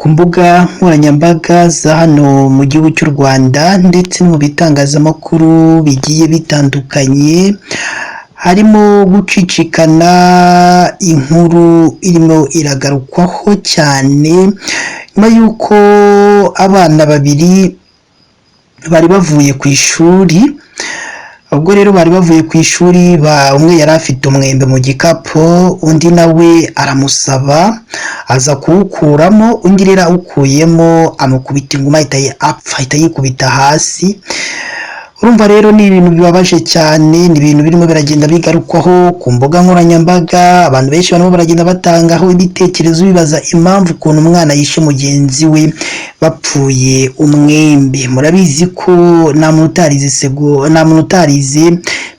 ku mbuga nkoranyambaga za hano mu gihugu cy'u Rwanda ndetse no mu bitangazamakuru bigiye bitandukanye, harimo gucicikana inkuru irimo iragarukwaho cyane nyuma y'uko abana babiri bari bavuye ku ishuri. Ubwo rero bari bavuye ku ishuri, umwe yari afite umwembe mu gikapu, undi nawe aramusaba aza kuwukuramo, undi rero awukuyemo amukubita inguma ahita yikubita hasi. Urumva rero ni ibintu bibabaje cyane, ni ibintu birimo biragenda bigarukwaho ku mbuga nkoranyambaga. Abantu benshi barimo baragenda batangaho ibitekerezo bibaza impamvu ukuntu umwana yishe mugenzi we bapfuye umwembe. Murabizi ko nta muntu utarize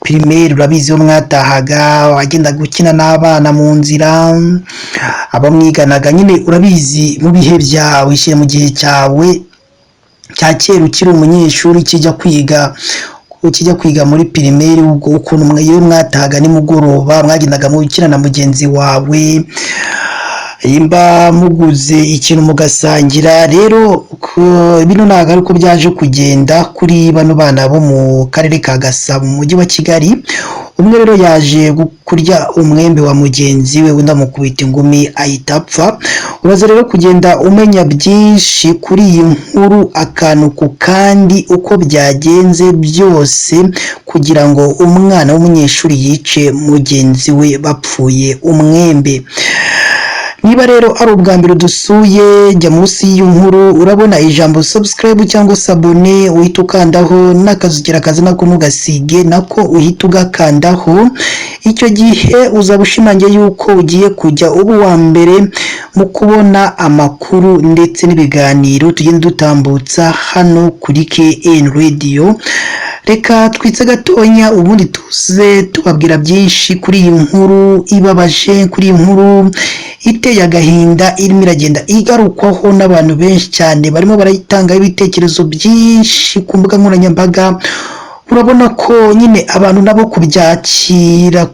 primaire, urabizi iyo mwatahaga wagenda gukina n'abana mu nzira, abamwiganaga nyine urabizi mu bihe byawe, ishyire mu gihe cyawe cya kera ukiri umunyeshuri kijya kwiga muri primaire, ubwo ukuntu iyo mwatahaga nimugoroba mwagendaga mukina na mugenzi wawe, imba muguze ikintu mugasangira. Rero bino ntabwo ari uko byaje kugenda kuri bano bana bo mu karere ka Gasabo mu mujyi wa Kigali. Umwe rero yaje kurya umwembe wa mugenzi we, undi amukubita ingumi ahita apfa. Uraza rero kugenda umenya byinshi kuri iyi nkuru, akantu ku kandi, uko byagenze byose kugira ngo umwana w'umunyeshuri yice mugenzi we bapfuye umwembe. Niba rero ari ubwa mbere dusuye, jya munsi y'iyo nkuru urabona ijambo subscribe cyangwa se abone, uhita ukandaho n'akazugira kaza nako ntugasige, nako uhita ugakandaho. Icyo gihe uzaba ushimangiye yuko ugiye kujya uba uwa mbere mu kubona amakuru ndetse n'ibiganiro tugenda dutambutsa hano kuri KN Radio. Reka twitse gatonya ubundi tuze tubabwira byinshi kuri iyi nkuru ibabaje, kuri iyi nkuru iteye agahinda irimo iragenda igarukwaho n'abantu benshi cyane, barimo barayitangaho ibitekerezo byinshi ku mbuga nkoranyambaga. Urabona ko nyine abantu nabo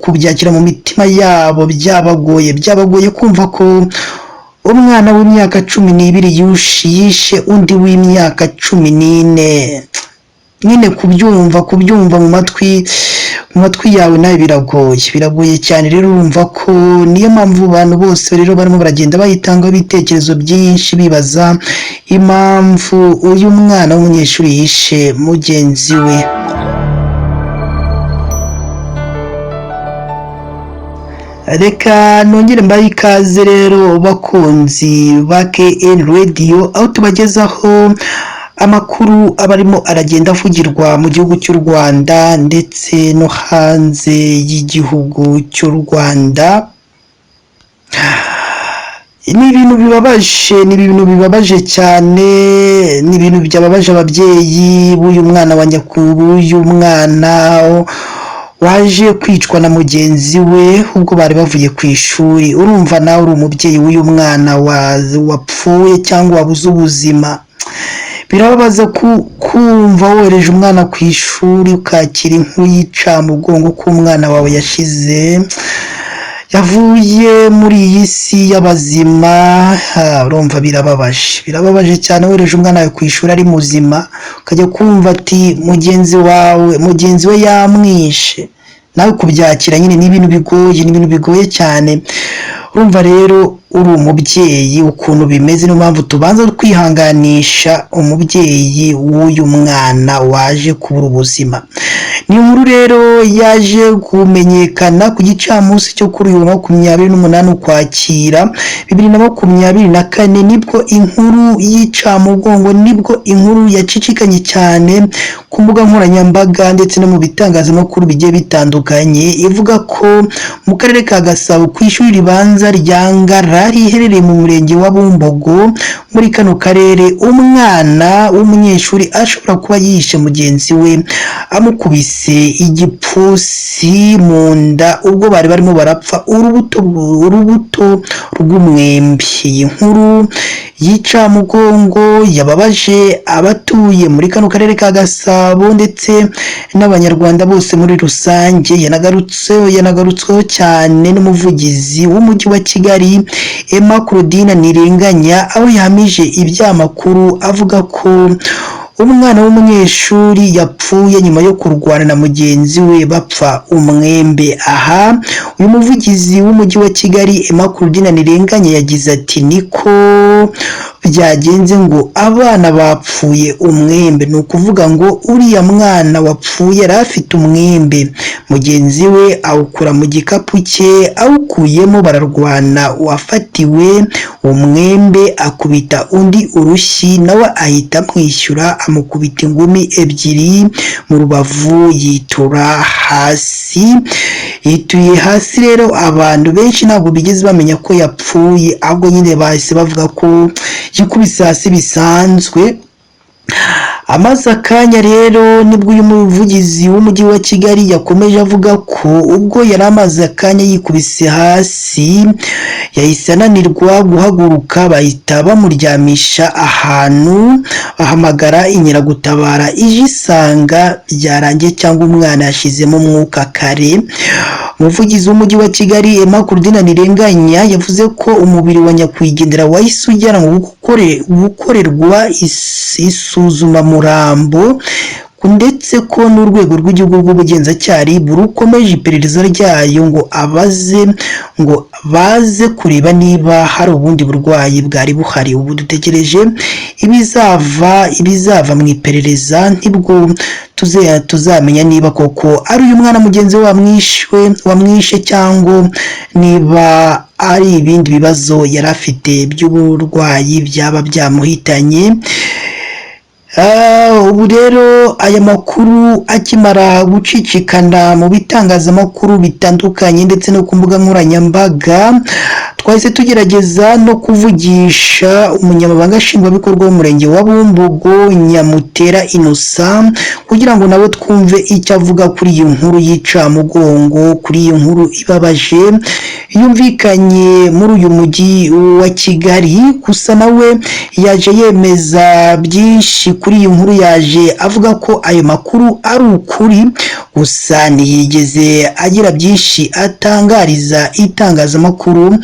kubyakira mu mitima yabo byabagoye kumva ko umwana w'imyaka 12 yishe undi w'imyaka 14. Nyine kubyumva mu matwi yawe nawe biragoye cyane. Rero urumva ko niyo mpamvu abantu bose rero barimo baragenda bayitangaho ibitekerezo byinshi bibaza impamvu uyu mwana w'umunyeshuri yishe mugenzi we. Reka nongere mbaye ikaze rero bakunzi ba KN Radio, aho tubagezaho amakuru abarimo aragenda avugirwa mu gihugu cy'u Rwanda ndetse no hanze y'igihugu cy'u Rwanda. Ni ibintu bibabaje cyane, ni ibintu byababaje ababyeyi b'uyu mwana wa nyakuru, uyu mwana waje kwicwa na mugenzi we ubwo bari bavuye ku ishuri. Urumva nawe uri umubyeyi w'uyu mwana wapfuye cyangwa wabuze ubuzima, birababaza kumva wohereje umwana ku ishuri ukakira inkuru y'incamugongo ko umwana wawe yavuye muri iyi si y'abazima. Urumva birababaje cyane wohereje umwana wawe ku ishuri ari muzima, ukajya kumva ati mugenzi we yamwishe. Nawe kubyakira nyine ni ibintu bigoye cyane. Urumva rero uri umubyeyi ukuntu bimeze, niyo mpamvu tubanza kwihanganisha umubyeyi w'uyu mwana waje kubura ubuzima. Ni inkuru rero yaje kumenyekana ku gicamunsi cyo kuri uyu 28 Ukwakira 2024, nibwo inkuru y'icamugongo, nibwo inkuru yacicikanye cyane ku mbuga nkoranyambaga ndetse no mu bitangazamakuru bigiye bitandukanye, ivuga ko mu karere ka Gasabo ku ishuri ribanza rya Ngara riherereye mu murenge wa Bumbogo muri kano karere, umwana w'umunyeshuri ashobora kuba yishe mugenzi we amukubise yakubise igipfusi mu nda ubwo bari barimo barapfa urubuto rw'umwembe. Iyi nkuru y'incamugongo yababaje abatuye muri kano karere ka Gasabo ndetse n'abanyarwanda bose muri rusange. Yanagarutsweho cyane n'umuvugizi w'umujyi wa Kigali Emma Claudine Ntirenganya, aho yahamije ibyamakuru avuga ko umwana w'umunyeshuri yapfuye nyuma yo kurwana na mugenzi we bapfa umwembe. Aha uyu muvugizi w'umujyi wa Kigali Emma Claudine Ntirenganya yagize ati niko byagenze ngo abana bapfuye umwembe, ni ukuvuga ngo uriya mwana wapfuye yari afite umwembe, mugenzi we awukura mu gikapu cye, awukuyemo bararwana, uwafatiwe umwembe akubita undi urushyi, nawe ahita amwishyura amukubita ingumi ebyiri mu rubavu yitura hasi. Yituye hasi rero abantu benshi ntabwo bigeze bamenya ko yapfuye, ahubwo nyine bahise bavuga ko yikubise hasi bisanzwe. Amaze akanya rero nibwo uyu muvugizi w'umujyi wa Kigali yakomeje avuga ko ubwo yari amaze akanya yikubise hasi yahise ananirwa guhaguruka, bahita bamuryamisha ahantu, bahamagara inkeragutabara ije isanga byarangiye cyangwa umwana yashizemo umwuka kare. Umuvugizi w'umujyi wa Kigali Emma Claudine Ntirenganya yavuze ko umubiri wa nyakwigendera wahise ujyanwa gukorerwa isuzumamurambo, ndetse ko n'urwego rw'igihugu rw'ubugenzacyaha RIB rukomeje iperereza ryayo ngo baze kureba niba hari ubundi burwayi bwari buhari. Ubu dutegereje ibizava mu iperereza, nibwo tuzamenya niba koko ari uyu mwana mugenzi we wamwishe cyangwa niba ari ibindi bibazo yari afite by'uburwayi byaba byamuhitanye. Ubu rero aya makuru akimara gucicikana mu bitangazamakuru bitandukanye ndetse no ku mbuga nkoranyambaga, twahise tugerageza no kuvugisha umunyamabanga nshingwabikorwa w'umurenge wa Bumbogo Nyamutera Innocent kugira ngo nawe twumve icyo avuga kuri iyi nkuru y'incamugongo, kuri iyi nkuru ibabaje yumvikanye muri uyu mujyi wa Kigali. Gusa nawe yaje yemeza byinshi kuri iyi nkuru, yaje avuga ko ayo makuru ari ukuri, gusa ntiyigeze agira byinshi atangariza itangazamakuru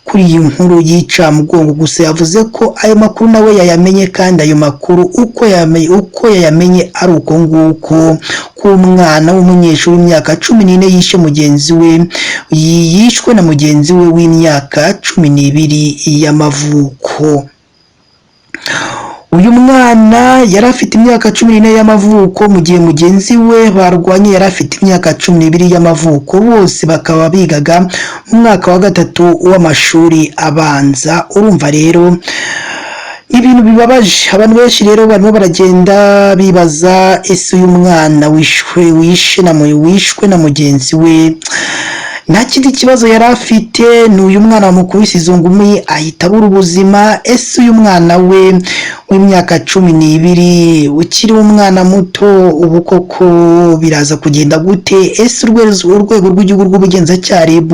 kuri iyi nkuru y'incamugongo. Gusa yavuze ko ayo makuru nawe yayamenye, kandi ayo makuru uko yayamenye ari uko nguko, k'umwana w'umunyeshuri w'imyaka 14 yishe mugenzi we, yishwe na mugenzi we w'imyaka 12 y'amavuko. Uyu mwana yari afite imyaka 14 y'amavuko, mu gihe mugenzi we barwanye yari afite imyaka 12 y'amavuko. Bose bakaba bigaga mu mwaka wa 3 w'amashuri abanza. Urumva rero ibintu bibabaje, abantu benshi rero barimo baragenda bibaza ese uyu mwana wishwe na mugenzi we nta kindi kibazo yari afite, ni uyu mwana wamukubise izo ngumi ahita abura ubuzima. Ese uyu mwana we w'imyaka 12 ukiri umwana muto, ubu koko biraza kugenda gute? Ese urwego rw'igihugu rw'ubugenzacyaha RIB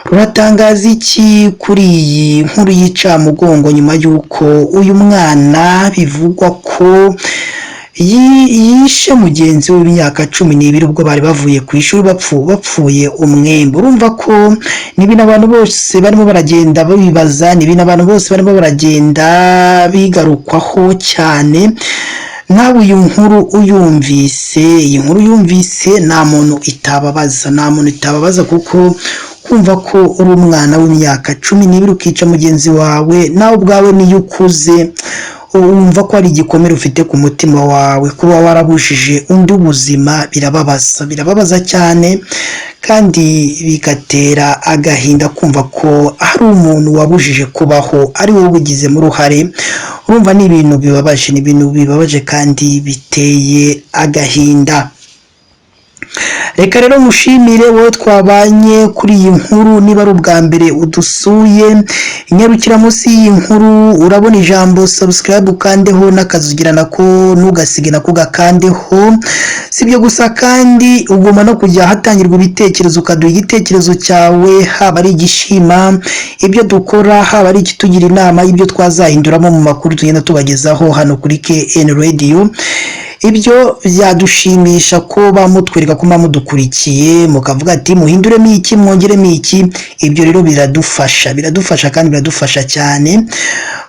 ruratangaza iki kuri iyi nkuru y'incamugongo nyuma y'uko uyu mwana bivugwa ko yishe mugenzi we w'imyaka 12 ubwo bari bavuye ku ishuri bapfuye umwembe? Urumva ko n'ibintu abantu bose barimo baragenda babibaza, n'ibintu abantu bose barimo baragenda bigarukwaho cyane. Nawe iyi nkuru uyumvise nta muntu itababaza, kuko kumva ko uri umwana w'imyaka 12 ukica mugenzi wawe, nawe ubwawe niyo ukuze wumva ko ari igikomere ufite ku mutima wawe, kuba warabujije undi ubuzima birababaza cyane, kandi bigatera agahinda kumva ko hari umuntu wabujije kubaho ari wowe ubigizemo uruhare. Urumva ni ibintu bibabaje kandi biteye agahinda. reka rero mushimire wowe twabanye kuri iyi nkuru, niba ari ubwa mbere udusuye nyarukira munsi y'iyi nkuru urabona ijambo subscribe ukandeho n'akazugira nako ntugasige nako gakandeho. Sibyo gusa kandi ugomba no kujya hatangirwa ibitekerezo ukaduha igitekerezo cyawe, haba ari igishima ibyo dukora, haba ari ikitugira inama y'ibyo twazahinduramo mu makuru tugenda tubagezaho hano kuri KN Radio. Ibyo byadushimisha ko bamutwereka ko mudukurikiye mukavuga ati muhinduremo iki mwongeremo iki. Ibyo rero biradufasha kandi biradufasha cyane.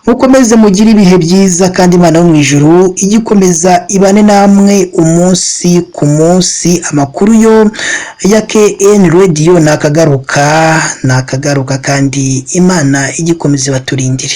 Mukomeze mugire ibihe byiza kandi Imana yo mu ijuru igikomeza ibane namwe umunsi ku munsi. Amakuru yo ya KN Radio nakagaruka kandi Imana igikomeza baturindire.